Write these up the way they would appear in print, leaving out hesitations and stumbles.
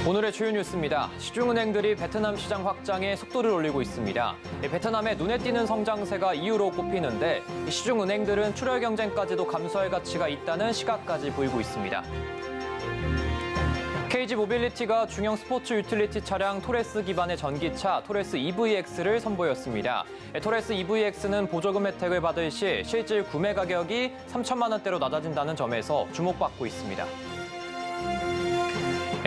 오늘의 주요 뉴스입니다. 시중은행들이 베트남 시장 확장에 속도를 올리고 있습니다. 베트남의 눈에 띄는 성장세가 이유로 꼽히는데 시중은행들은 출혈 경쟁까지도 감수할 가치가 있다는 시각까지 보이고 있습니다. KG 모빌리티가 중형 스포츠 유틸리티 차량 토레스 기반의 전기차 토레스 EVX를 선보였습니다. 토레스 EVX는 보조금 혜택을 받을 시 실질 구매 가격이 3천만 원대로 낮아진다는 점에서 주목받고 있습니다.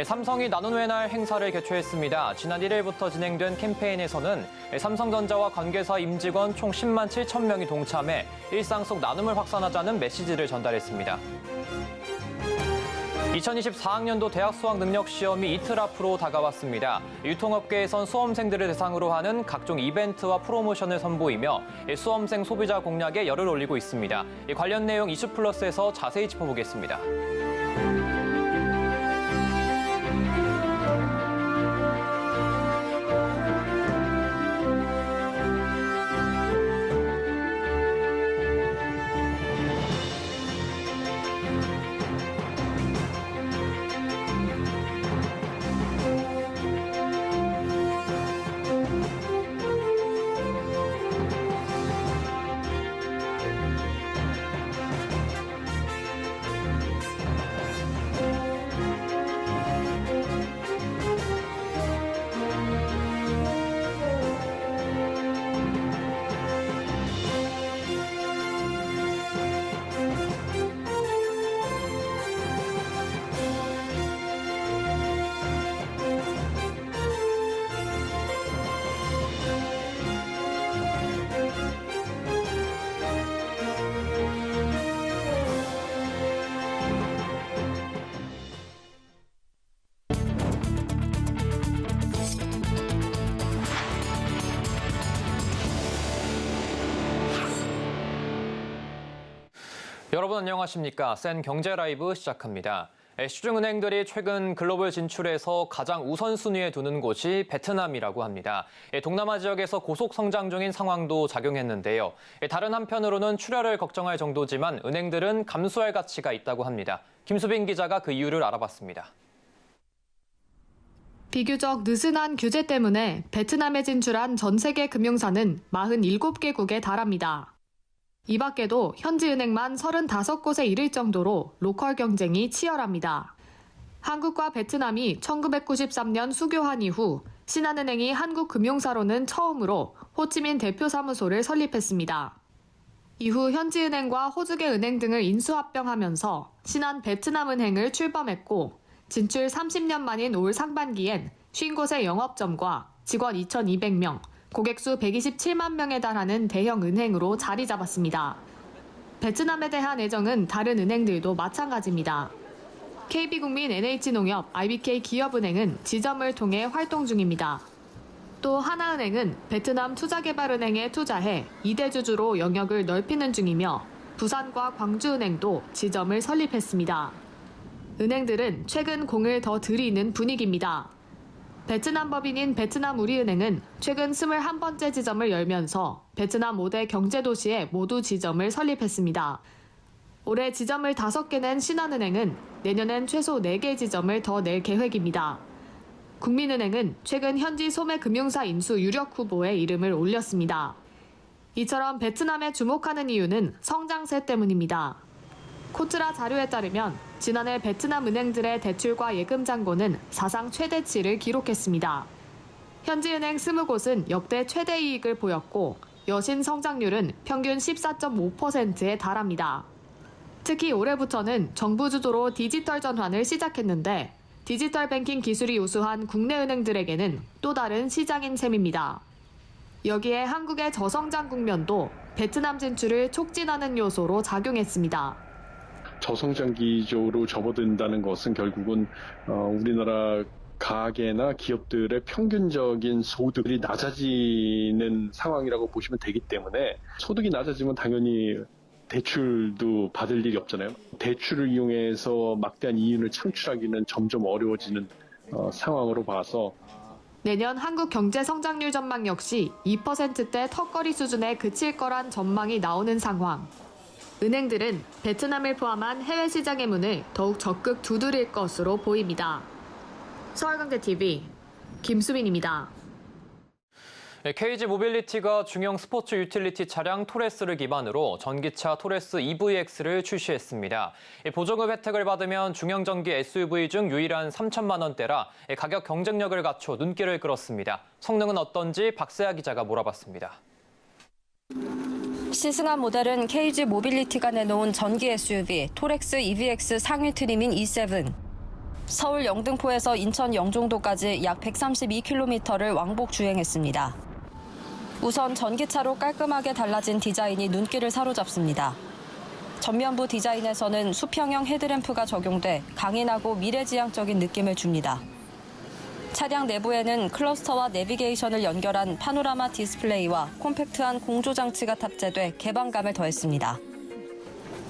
삼성이 나눔의 날 행사를 개최했습니다. 지난 1일부터 진행된 캠페인에서는 삼성전자와 관계사 임직원 총 10만 7천 명이 동참해 일상 속 나눔을 확산하자는 메시지를 전달했습니다. 2024학년도 대학 수학 능력 시험이 이틀 앞으로 다가왔습니다. 유통업계에선 수험생들을 대상으로 하는 각종 이벤트와 프로모션을 선보이며 수험생 소비자 공략에 열을 올리고 있습니다. 관련 내용 이슈플러스에서 자세히 짚어보겠습니다. 여러분 안녕하십니까? 센 경제 라이브 시작합니다. 시중은행들이 최근 글로벌 진출에서 가장 우선순위에 두는 곳이 베트남이라고 합니다. 동남아 지역에서 고속 성장 중인 상황도 작용했는데요. 다른 한편으로는 출혈을 걱정할 정도지만 은행들은 감수할 가치가 있다고 합니다. 김수빈 기자가 그 이유를 알아봤습니다. 비교적 느슨한 규제 때문에 베트남에 진출한 전 세계 금융사는 47개국에 달합니다. 이 밖에도 현지은행만 35곳에 이를 정도로 로컬 경쟁이 치열합니다. 한국과 베트남이 1993년 수교한 이후 신한은행이 한국금융사로는 처음으로 호치민 대표사무소를 설립했습니다. 이후 현지은행과 호주계 은행 등을 인수합병하면서 신한 베트남은행을 출범했고 진출 30년 만인 올 상반기엔 50곳의 영업점과 직원 2,200명, 고객수 127만 명에 달하는 대형 은행으로 자리 잡았습니다. 베트남에 대한 애정은 다른 은행들도 마찬가지입니다. KB국민 NH농협 IBK 기업은행은 지점을 통해 활동 중입니다. 또 하나은행은 베트남 투자개발은행에 투자해 2대 주주로 영역을 넓히는 중이며 부산과 광주은행도 지점을 설립했습니다. 은행들은 최근 공을 더 들이는 분위기입니다. 베트남 법인인 베트남 우리은행은 최근 21번째 지점을 열면서 베트남 5대 경제도시에 모두 지점을 설립했습니다. 올해 지점을 5개 낸 신한은행은 내년엔 최소 4개 지점을 더 낼 계획입니다. 국민은행은 최근 현지 소매금융사 인수 유력 후보에 이름을 올렸습니다. 이처럼 베트남에 주목하는 이유는 성장세 때문입니다. 코트라 자료에 따르면 지난해 베트남 은행들의 대출과 예금 잔고는 사상 최대치를 기록했습니다. 현지은행 20곳은 역대 최대 이익을 보였고 여신 성장률은 평균 14.5%에 달합니다. 특히 올해부터는 정부 주도로 디지털 전환을 시작했는데 디지털 뱅킹 기술이 우수한 국내 은행들에게는 또 다른 시장인 셈입니다. 여기에 한국의 저성장 국면도 베트남 진출을 촉진하는 요소로 작용했습니다. 저성장 기조로 접어든다는 것은 결국은 우리나라 가계나 기업들의 평균적인 소득이 낮아지는 상황이라고 보시면 되기 때문에 소득이 낮아지면 당연히 대출도 받을 일이 없잖아요. 대출을 이용해서 막대한 이윤을 창출하기는 점점 어려워지는 상황으로 봐서 내년 한국 경제 성장률 전망 역시 2%대 턱걸이 수준에 그칠 거란 전망이 나오는 상황. 은행들은 베트남을 포함한 해외 시장의 문을 더욱 적극 두드릴 것으로 보입니다. 서울경제TV 김수민입니다. KG 모빌리티가 중형 스포츠 유틸리티 차량 토레스를 기반으로 전기차 토레스 EVX를 출시했습니다. 보조금 혜택을 받으면 중형 전기 SUV 중 유일한 3천만 원대라 가격 경쟁력을 갖춰 눈길을 끌었습니다. 성능은 어떤지 박세아 기자가 몰아봤습니다. 시승한 모델은 KG 모빌리티가 내놓은 전기 SUV 토렉스 EVX 상위 트림인 E7. 서울 영등포에서 인천 영종도까지 약 132km를 왕복 주행했습니다. 우선 전기차로 깔끔하게 달라진 디자인이 눈길을 사로잡습니다. 전면부 디자인에서는 수평형 헤드램프가 적용돼 강인하고 미래지향적인 느낌을 줍니다. 차량 내부에는 클러스터와 내비게이션을 연결한 파노라마 디스플레이와 콤팩트한 공조장치가 탑재돼 개방감을 더했습니다.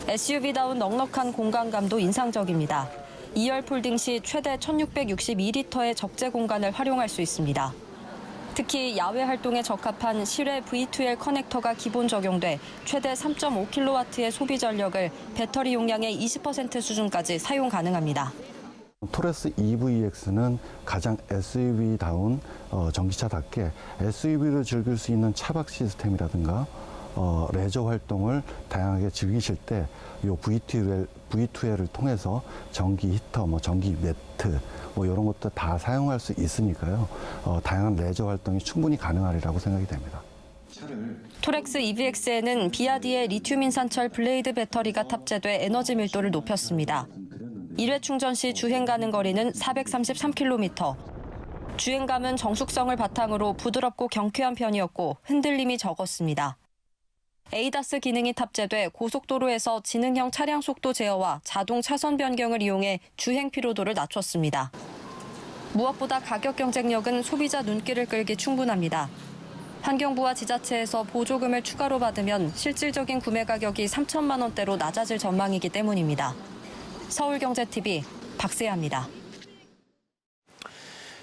SUV다운 넉넉한 공간감도 인상적입니다. 2열 폴딩 시 최대 1662리터의 적재 공간을 활용할 수 있습니다. 특히 야외 활동에 적합한 실외 V2L 커넥터가 기본 적용돼 최대 3.5kW의 소비 전력을 배터리 용량의 20% 수준까지 사용 가능합니다. 토레스 EVX는 가장 SUV다운 전기차답게 SUV를 즐길 수 있는 차박 시스템이라든가 레저 활동을 다양하게 즐기실 때 이 V2L을 통해서 전기 히터, 전기 매트 이런 것도 다 사용할 수 있으니까요. 다양한 레저 활동이 충분히 가능하리라고 생각이 됩니다. 토렉스 EVX에는 비아디의 리튬 인산철 블레이드 배터리가 탑재돼 에너지 밀도를 높였습니다. 1회 충전 시 주행 가능 거리는 433km. 주행감은 정숙성을 바탕으로 부드럽고 경쾌한 편이었고 흔들림이 적었습니다. ADAS 기능이 탑재돼 고속도로에서 지능형 차량 속도 제어와 자동 차선 변경을 이용해 주행 피로도를 낮췄습니다. 무엇보다 가격 경쟁력은 소비자 눈길을 끌기 충분합니다. 환경부와 지자체에서 보조금을 추가로 받으면 실질적인 구매 가격이 3천만 원대로 낮아질 전망이기 때문입니다. 서울경제TV 박세아입니다.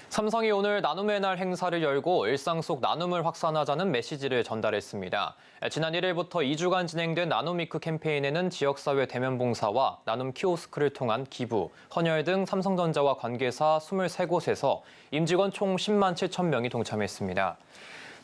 삼성이 오늘 나눔의 날 행사를 열고 일상 속 나눔을 확산하자는 메시지를 전달했습니다. 지난 1일부터 2주간 진행된 나눔위크 캠페인에는 지역사회 대면봉사와 나눔 키오스크를 통한 기부, 헌혈 등 삼성전자와 관계사 23곳에서 임직원 총 10만 7천 명이 동참했습니다.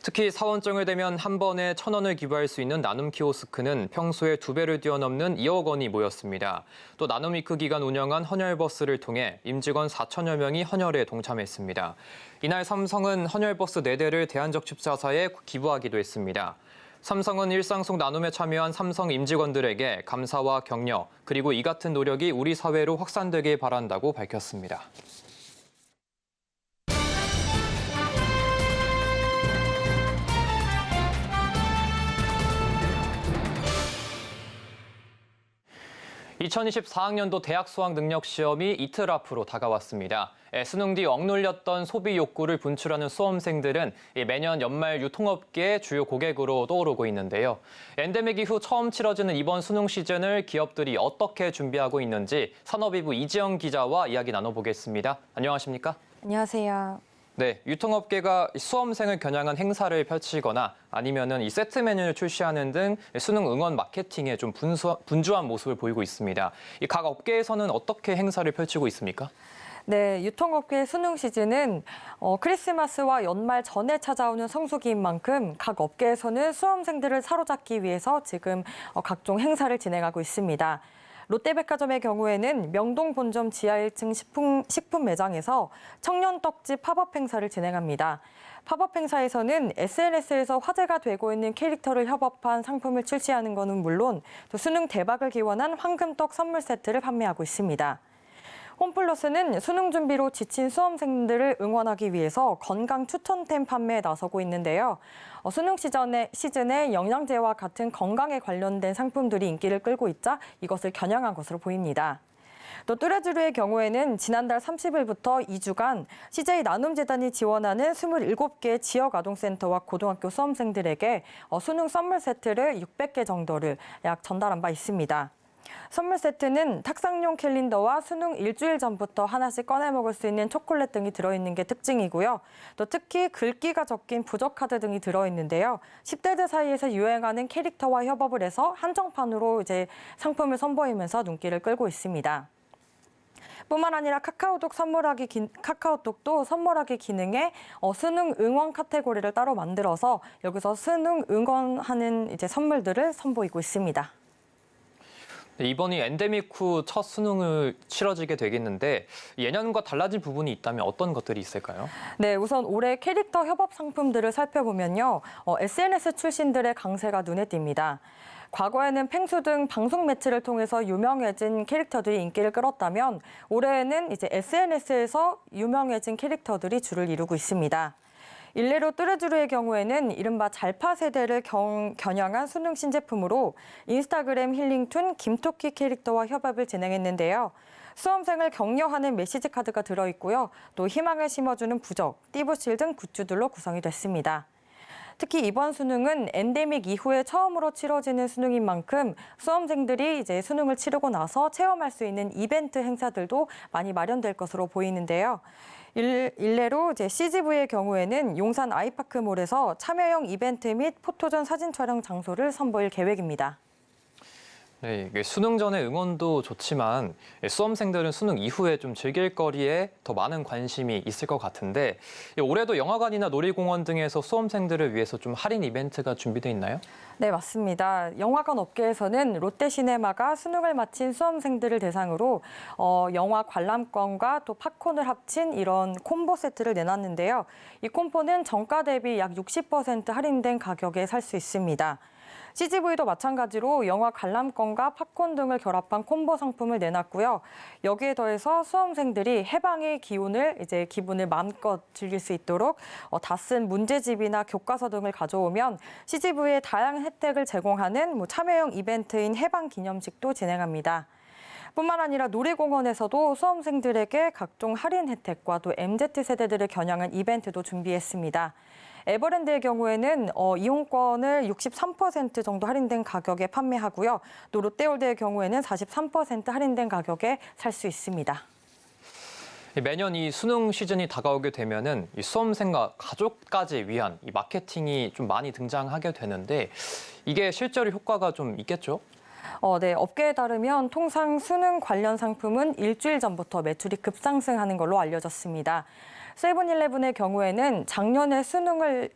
특히 사원증을 대면 한 번에 1,000원을 기부할 수 있는 나눔 키오스크는 평소의 2배를 뛰어넘는 2억 원이 모였습니다. 또 나눔위크 기간 운영한 헌혈버스를 통해 임직원 4천여 명이 헌혈에 동참했습니다. 이날 삼성은 헌혈버스 4대를 대한적십자사에 기부하기도 했습니다. 삼성은 일상 속 나눔에 참여한 삼성 임직원들에게 감사와 격려, 그리고 이 같은 노력이 우리 사회로 확산되길 바란다고 밝혔습니다. (2024학년도) 대학 수학 능력 시험이 이틀 앞으로 다가왔습니다. 수능 뒤 억눌렸던 소비 욕구를 분출하는 수험생들은 매년 연말 유통업계의 주요 고객으로 떠오르고 있는데요. 엔데믹 이후 처음 치러지는 이번 수능 시즌을 기업들이 어떻게 준비하고 있는지 산업이부 이지영 기자와 이야기 나눠보겠습니다. 안녕하십니까? 안녕하세요. 네, 유통업계가 수험생을 겨냥한 행사를 펼치거나 아니면은 이 세트 메뉴를 출시하는 등 수능 응원 마케팅에 좀 분주한 모습을 보이고 있습니다. 이 각 업계에서는 어떻게 행사를 펼치고 있습니까? 네, 유통업계 수능 시즌은 크리스마스와 연말 전에 찾아오는 성수기인 만큼 각 업계에서는 수험생들을 사로잡기 위해서 지금 각종 행사를 진행하고 있습니다. 롯데백화점의 경우에는 명동 본점 지하 1층 식품 매장에서 청년 떡집 팝업 행사를 진행합니다. 팝업 행사에서는 SNS에서 화제가 되고 있는 캐릭터를 협업한 상품을 출시하는 것은 물론 또 수능 대박을 기원한 황금떡 선물 세트를 판매하고 있습니다. 홈플러스는 수능 준비로 지친 수험생들을 응원하기 위해서 건강 추천템 판매에 나서고 있는데요. 수능 시즌에 영양제와 같은 건강에 관련된 상품들이 인기를 끌고 있자 이것을 겨냥한 것으로 보입니다. 또 뚜레쥬르의 경우에는 지난달 30일부터 2주간 CJ 나눔재단이 지원하는 27개 지역아동센터와 고등학교 수험생들에게 수능 선물 세트를 600개 정도를 약 전달한 바 있습니다. 선물 세트는 탁상용 캘린더와 수능 일주일 전부터 하나씩 꺼내 먹을 수 있는 초콜릿 등이 들어있는 게 특징이고요. 또 특히 글귀가 적힌 부적카드 등이 들어있는데요. 10대들 사이에서 유행하는 캐릭터와 협업을 해서 한정판으로 이제 상품을 선보이면서 눈길을 끌고 있습니다. 뿐만 아니라 카카오톡도 선물하기 기능에 수능 응원 카테고리를 따로 만들어서 여기서 수능 응원하는 이제 선물들을 선보이고 있습니다. 네, 이번이 엔데믹 후 첫 수능을 치러지게 되겠는데 예년과 달라진 부분이 있다면 어떤 것들이 있을까요? 네, 우선 올해 캐릭터 협업 상품들을 살펴보면요. SNS 출신들의 강세가 눈에 띕니다. 과거에는 펭수 등 방송 매체를 통해서 유명해진 캐릭터들이 인기를 끌었다면 올해에는 이제 SNS에서 유명해진 캐릭터들이 주를 이루고 있습니다. 일례로 뚜레쥬르의 경우에는 이른바 잘파 세대를 겨냥한 수능 신제품으로 인스타그램 힐링툰 김토끼 캐릭터와 협업을 진행했는데요. 수험생을 격려하는 메시지 카드가 들어있고요. 또 희망을 심어주는 부적, 띠부실 등 굿즈들로 구성이 됐습니다. 특히 이번 수능은 엔데믹 이후에 처음으로 치러지는 수능인 만큼 수험생들이 이제 수능을 치르고 나서 체험할 수 있는 이벤트 행사들도 많이 마련될 것으로 보이는데요. 일례로 이제 CGV의 경우에는 용산 아이파크몰에서 참여형 이벤트 및 포토전 사진 촬영 장소를 선보일 계획입니다. 네, 이게 수능 전에 응원도 좋지만 수험생들은 수능 이후에 좀 즐길 거리에 더 많은 관심이 있을 것 같은데 올해도 영화관이나 놀이공원 등에서 수험생들을 위해서 좀 할인 이벤트가 준비돼 있나요? 네, 맞습니다. 영화관 업계에서는 롯데시네마가 수능을 마친 수험생들을 대상으로 영화 관람권과 또 팝콘을 합친 이런 콤보 세트를 내놨는데요. 이 콤보는 정가 대비 약 60% 할인된 가격에 살 수 있습니다. CGV도 마찬가지로 영화 관람권과 팝콘 등을 결합한 콤보 상품을 내놨고요. 여기에 더해서 수험생들이 해방의 기분을 마음껏 즐길 수 있도록 다 쓴 문제집이나 교과서 등을 가져오면 CGV에 다양한 혜택을 제공하는 참여형 이벤트인 해방 기념식도 진행합니다. 뿐만 아니라 놀이공원에서도 수험생들에게 각종 할인 혜택과 또 MZ세대들을 겨냥한 이벤트도 준비했습니다. 에버랜드의 경우에는 이용권을 63% 정도 할인된 가격에 판매하고요. 또 롯데월드의 경우에는 43% 할인된 가격에 살 수 있습니다. 매년 이 수능 시즌이 다가오게 되면은 이 수험생과 가족까지 위한 이 마케팅이 좀 많이 등장하게 되는데 이게 실제로 효과가 좀 있겠죠? 네, 업계에 따르면 통상 수능 관련 상품은 일주일 전부터 매출이 급상승하는 걸로 알려졌습니다. 세븐일레븐의 경우에는 작년에 수능을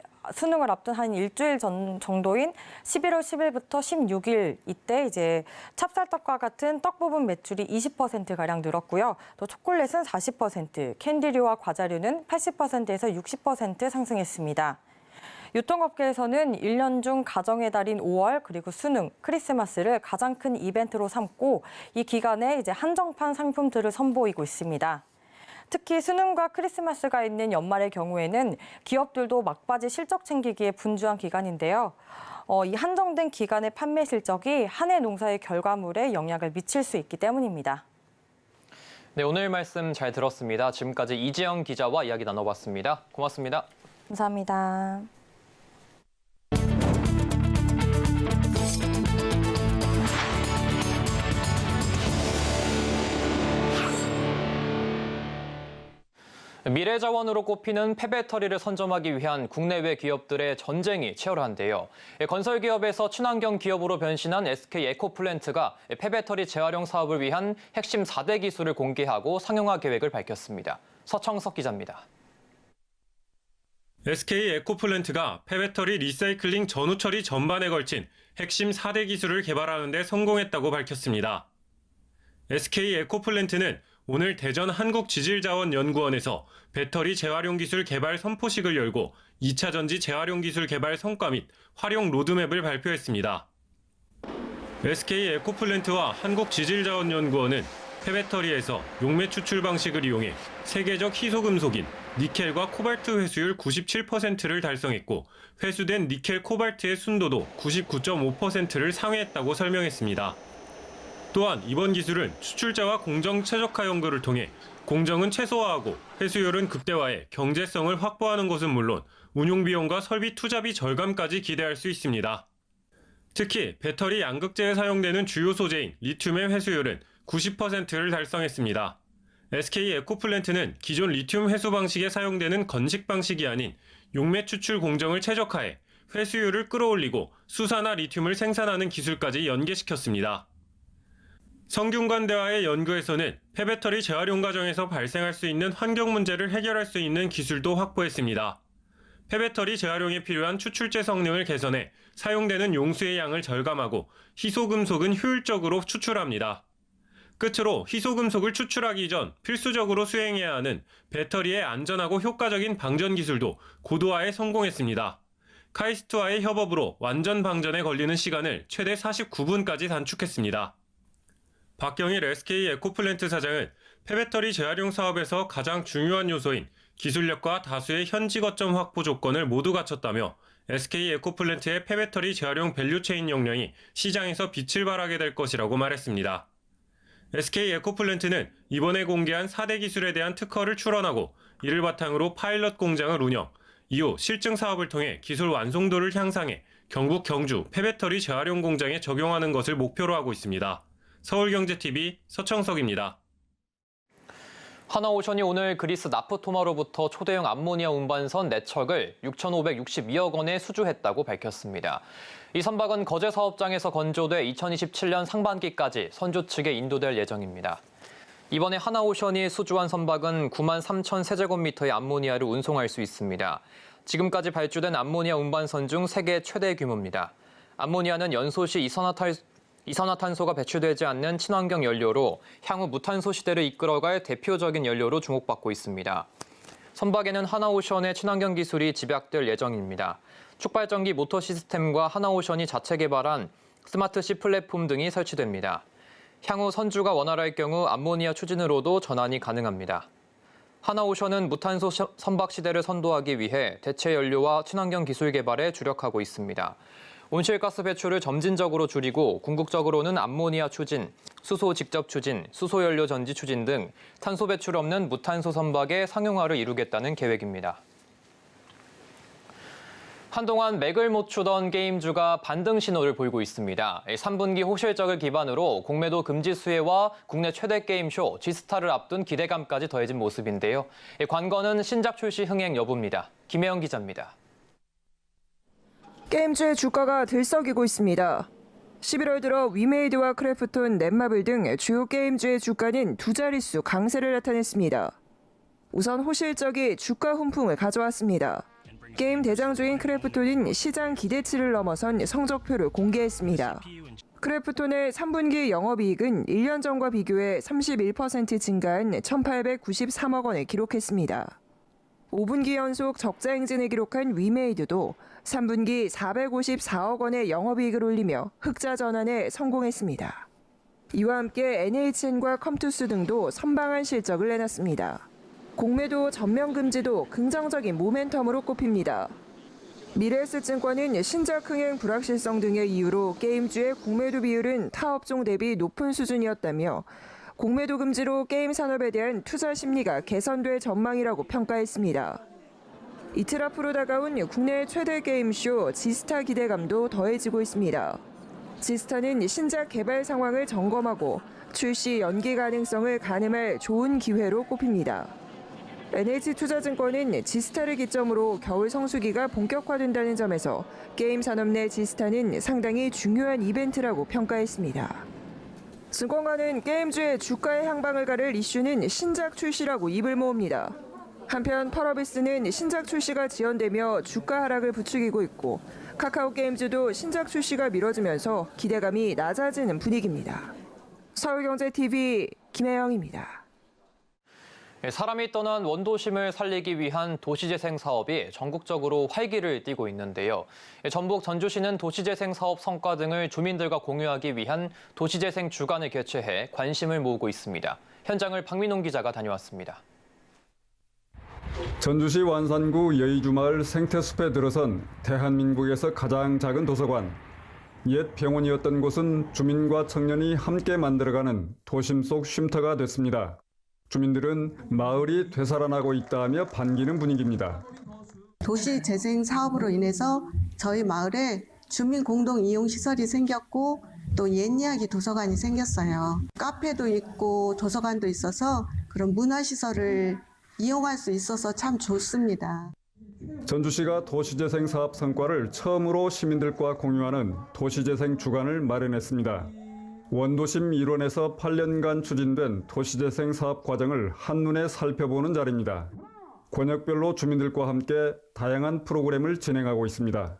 앞둔 한 일주일 전 정도인 11월 10일부터 16일 이때 이제 찹쌀떡과 같은 떡 부분 매출이 20%가량 늘었고요. 또 초콜릿은 40%, 캔디류와 과자류는 80%에서 60% 상승했습니다. 유통업계에서는 1년 중 가정의 달인 5월 그리고 수능, 크리스마스를 가장 큰 이벤트로 삼고 이 기간에 이제 한정판 상품들을 선보이고 있습니다. 특히 수능과 크리스마스가 있는 연말의 경우에는 기업들도 막바지 실적 챙기기에 분주한 기간인데요. 이 한정된 기간의 판매 실적이 한 해 농사의 결과물에 영향을 미칠 수 있기 때문입니다. 네, 오늘 말씀 잘 들었습니다. 지금까지 이지영 기자와 이야기 나눠봤습니다. 고맙습니다. 감사합니다. 미래자원으로 꼽히는 폐배터리를 선점하기 위한 국내외 기업들의 전쟁이 치열한데요. 건설기업에서 친환경 기업으로 변신한 SK 에코플랜트가 폐배터리 재활용 사업을 위한 핵심 4대 기술을 공개하고 상용화 계획을 밝혔습니다. 서청석 기자입니다. SK 에코플랜트가 폐배터리 리사이클링 전후 처리 전반에 걸친 핵심 4대 기술을 개발하는 데 성공했다고 밝혔습니다. SK 에코플랜트는 오늘 대전 한국지질자원연구원에서 배터리 재활용 기술 개발 선포식을 열고 2차 전지 재활용 기술 개발 성과 및 활용 로드맵을 발표했습니다. SK 에코플랜트와 한국지질자원연구원은 폐배터리에서 용매 추출 방식을 이용해 세계적 희소금속인 니켈과 코발트 회수율 97%를 달성했고 회수된 니켈 코발트의 순도도 99.5%를 상회했다고 설명했습니다. 또한 이번 기술은 추출자와 공정 최적화 연구를 통해 공정은 최소화하고 회수율은 극대화해 경제성을 확보하는 것은 물론 운용 비용과 설비 투자비 절감까지 기대할 수 있습니다. 특히 배터리 양극재에 사용되는 주요 소재인 리튬의 회수율은 90%를 달성했습니다. SK 에코플랜트는 기존 리튬 회수 방식에 사용되는 건식 방식이 아닌 용매 추출 공정을 최적화해 회수율을 끌어올리고 수산화 리튬을 생산하는 기술까지 연계시켰습니다. 성균관대와의 연구에서는 폐배터리 재활용 과정에서 발생할 수 있는 환경 문제를 해결할 수 있는 기술도 확보했습니다. 폐배터리 재활용에 필요한 추출제 성능을 개선해 사용되는 용수의 양을 절감하고 희소금속은 효율적으로 추출합니다. 끝으로 희소금속을 추출하기 전 필수적으로 수행해야 하는 배터리의 안전하고 효과적인 방전 기술도 고도화에 성공했습니다. 카이스트와의 협업으로 완전 방전에 걸리는 시간을 최대 49분까지 단축했습니다. 박경일 SK 에코플랜트 사장은 폐배터리 재활용 사업에서 가장 중요한 요소인 기술력과 다수의 현지 거점 확보 조건을 모두 갖췄다며 SK 에코플랜트의 폐배터리 재활용 밸류체인 역량이 시장에서 빛을 발하게 될 것이라고 말했습니다. SK 에코플랜트는 이번에 공개한 4대 기술에 대한 특허를 출원하고 이를 바탕으로 파일럿 공장을 운영, 이후 실증 사업을 통해 기술 완성도를 향상해 경북 경주 폐배터리 재활용 공장에 적용하는 것을 목표로 하고 있습니다. 서울경제TV 서청석입니다. 하나오션이 오늘 그리스 나프토마로부터 초대형 암모니아 운반선 4척을 6,562억 원에 수주했다고 밝혔습니다. 이 선박은 거제 사업장에서 건조돼 2027년 상반기까지 선주 측에 인도될 예정입니다. 이번에 하나오션이 수주한 선박은 9만 3천 세제곱미터의 암모니아를 운송할 수 있습니다. 지금까지 발주된 암모니아 운반선 중 세계 최대 규모입니다. 암모니아는 연소 시 이산화탄소가 배출되지 않는 친환경 연료로 향후 무탄소 시대를 이끌어갈 대표적인 연료로 주목받고 있습니다. 선박에는 하나오션의 친환경 기술이 집약될 예정입니다. 축발전기 모터 시스템과 하나오션이 자체 개발한 스마트시 플랫폼 등이 설치됩니다. 향후 선주가 원활할 경우 암모니아 추진으로도 전환이 가능합니다. 하나오션은 무탄소 선박 시대를 선도하기 위해 대체 연료와 친환경 기술 개발에 주력하고 있습니다. 온실가스 배출을 점진적으로 줄이고 궁극적으로는 암모니아 추진, 수소 직접 추진, 수소연료 전지 추진 등 탄소 배출 없는 무탄소 선박의 상용화를 이루겠다는 계획입니다. 한동안 맥을 못 추던 게임주가 반등 신호를 보이고 있습니다. 3분기 호실적을 기반으로 공매도 금지 수혜와 국내 최대 게임쇼 G스타를 앞둔 기대감까지 더해진 모습인데요. 관건은 신작 출시 흥행 여부입니다. 김혜영 기자입니다. 게임주의 주가가 들썩이고 있습니다. 11월 들어 위메이드와 크래프톤, 넷마블 등 주요 게임주의 주가는 두 자릿수 강세를 나타냈습니다. 우선 호실적이 주가 훈풍을 가져왔습니다. 게임 대장주인 크래프톤은 시장 기대치를 넘어선 성적표를 공개했습니다. 크래프톤의 3분기 영업이익은 1년 전과 비교해 31% 증가한 1,893억 원을 기록했습니다. 5분기 연속 적자 행진을 기록한 위메이드도 3분기 454억 원의 영업이익을 올리며 흑자 전환에 성공했습니다. 이와 함께 NHN과 컴투스 등도 선방한 실적을 내놨습니다. 공매도 전면 금지도 긍정적인 모멘텀으로 꼽힙니다. 미래에셋증권은 신작 흥행 불확실성 등의 이유로 게임주의 공매도 비율은 타 업종 대비 높은 수준이었다며 공매도 금지로 게임 산업에 대한 투자 심리가 개선될 전망이라고 평가했습니다. 이틀 앞으로 다가온 국내 최대 게임쇼 G스타 기대감도 더해지고 있습니다. G스타는 신작 개발 상황을 점검하고 출시 연기 가능성을 가늠할 좋은 기회로 꼽힙니다. NH투자증권은 G스타를 기점으로 겨울 성수기가 본격화된다는 점에서 게임 산업 내 G스타는 상당히 중요한 이벤트라고 평가했습니다. 증권가는 게임주의 주가의 향방을 가를 이슈는 신작 출시라고 입을 모읍니다. 한편 펄어비스는 신작 출시가 지연되며 주가 하락을 부추기고 있고 카카오 게임즈도 신작 출시가 미뤄지면서 기대감이 낮아지는 분위기입니다. 서울경제TV 김혜영입니다. 사람이 떠난 원도심을 살리기 위한 도시재생 사업이 전국적으로 활기를 띠고 있는데요. 전북 전주시는 도시재생 사업 성과 등을 주민들과 공유하기 위한 도시재생 주간을 개최해 관심을 모으고 있습니다. 현장을 박민홍 기자가 다녀왔습니다. 전주시 완산구 여의주마을 생태숲에 들어선 대한민국에서 가장 작은 도서관. 옛 병원이었던 곳은 주민과 청년이 함께 만들어가는 도심 속 쉼터가 됐습니다. 주민들은 마을이 되살아나고 있다며 반기는 분위기입니다. 도시 재생 사업으로 인해서 저희 마을에 주민 공동 이용 시설이 생겼고 또 옛 이야기 도서관이 생겼어요. 카페도 있고 도서관도 있어서 그런 문화시설을 이용할 수 있어서 참 좋습니다. 전주시가 도시재생 사업 성과를 처음으로 시민들과 공유하는 도시재생 주간을 마련했습니다. 원도심 일원에서 8년간 추진된 도시재생 사업 과정을 한눈에 살펴보는 자리입니다. 권역별로 주민들과 함께 다양한 프로그램을 진행하고 있습니다.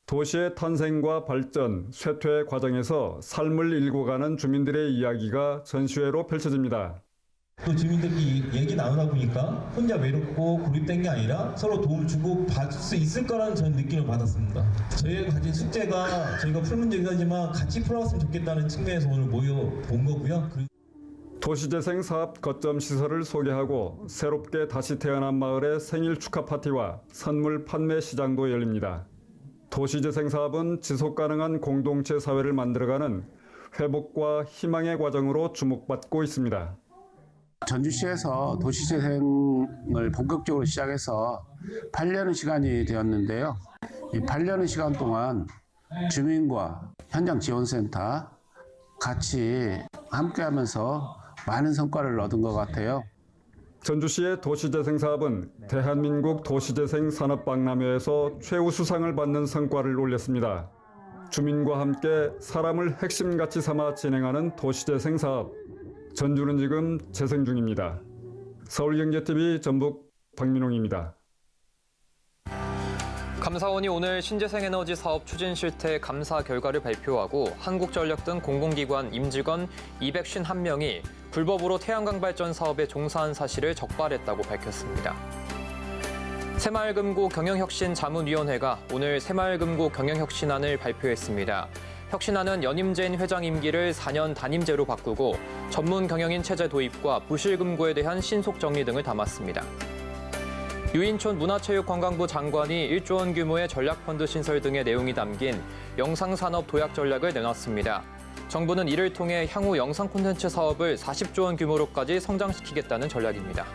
도시의 탄생과 발전, 쇠퇴 과정에서 삶을 일궈가는 주민들의 이야기가 전시회로 펼쳐집니다. 또 주민들끼리 얘기 나누다 보니까 혼자 외롭고 고립된 게 아니라 서로 도움을 주고 받을 수 있을 거라는 저는 느낌을 받았습니다. 저희가 가진 숙제가 저희가 풀 문제이긴 하지만 같이 풀어왔으면 좋겠다는 측면에서 오늘 모여본 거고요. 도시재생 사업 거점 시설을 소개하고 새롭게 다시 태어난 마을의 생일 축하 파티와 선물 판매 시장도 열립니다. 도시재생 사업은 지속가능한 공동체 사회를 만들어가는 회복과 희망의 과정으로 주목받고 있습니다. 전주시에서 도시재생을 본격적으로 시작해서 8년의 시간이 되었는데요. 이 8년의 시간 동안 주민과 현장지원센터 같이 함께하면서 많은 성과를 얻은 것 같아요. 전주시의 도시재생 사업은 대한민국 도시재생 산업박람회에서 최우수상을 받는 성과를 올렸습니다. 주민과 함께 사람을 핵심가치 삼아 진행하는 도시재생 사업. 전주는 지금 재생 중입니다. 서울경제TV 전북 박민홍입니다. 감사원이 오늘 신재생에너지 사업 추진 실태 감사 결과를 발표하고 한국전력 등 공공기관 임직원 251명이 불법으로 태양광 발전 사업에 종사한 사실을 적발했다고 밝혔습니다. 새마을금고 경영혁신자문위원회가 오늘 새마을금고 경영혁신안을 발표했습니다. 혁신안은 연임제인 회장 임기를 4년 단임제로 바꾸고 전문 경영인 체제 도입과 부실금고에 대한 신속 정리 등을 담았습니다. 유인촌 문화체육관광부 장관이 1조 원 규모의 전략펀드 신설 등의 내용이 담긴 영상산업 도약 전략을 내놨습니다. 정부는 이를 통해 향후 영상 콘텐츠 사업을 40조 원 규모로까지 성장시키겠다는 전략입니다.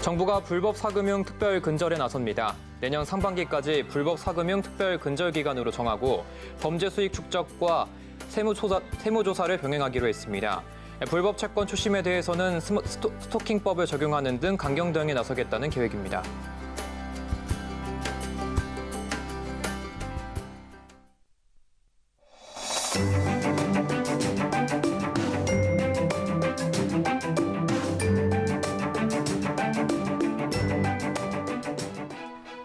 정부가 불법 사금융 특별 근절에 나섭니다. 내년 상반기까지 불법 사금융 특별 근절 기간으로 정하고 범죄 수익 축적과 세무조사를 병행하기로 했습니다. 불법 채권 추심에 대해서는 스토킹법을 적용하는 등 강경 대응에 나서겠다는 계획입니다.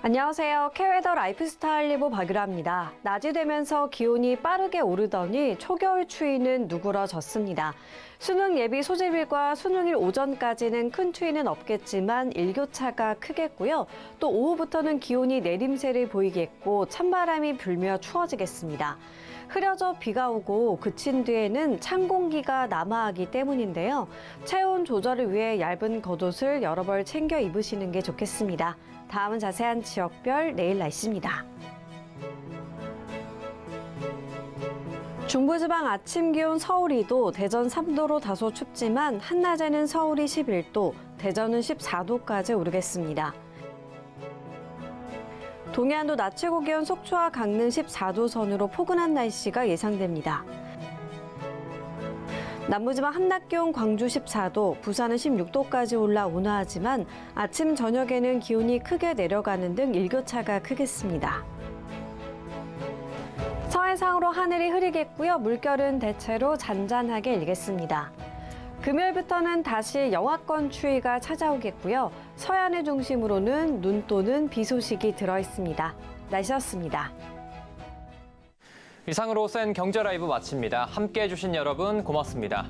안녕하세요. K웨더 라이프스타일 리보 박유라입니다. 낮이 되면서 기온이 빠르게 오르더니 초겨울 추위는 누그러졌습니다. 수능 예비 소집일과 수능일 오전까지는 큰 추위는 없겠지만 일교차가 크겠고요. 또 오후부터는 기온이 내림세를 보이겠고 찬바람이 불며 추워지겠습니다. 흐려져 비가 오고 그친 뒤에는 찬 공기가 남하하기 때문인데요. 체온 조절을 위해 얇은 겉옷을 여러 벌 챙겨 입으시는 게 좋겠습니다. 다음은 자세한 지역별 내일 날씨입니다. 중부지방 아침 기온 서울 2도, 대전 3도로 다소 춥지만 한낮에는 서울이 11도, 대전은 14도까지 오르겠습니다. 동해안도 낮 최고 기온 속초와 강릉 14도 선으로 포근한 날씨가 예상됩니다. 남부지방 한낮 기온 광주 14도, 부산은 16도까지 올라 온화하지만 아침 저녁에는 기온이 크게 내려가는 등 일교차가 크겠습니다. 서해상으로 하늘이 흐리겠고요. 물결은 대체로 잔잔하게 일겠습니다. 금요일부터는 다시 영하권 추위가 찾아오겠고요. 서해안을 중심으로는 눈 또는 비 소식이 들어있습니다. 날씨였습니다. 이상으로 센 경제 라이브 마칩니다. 함께해 주신 여러분 고맙습니다.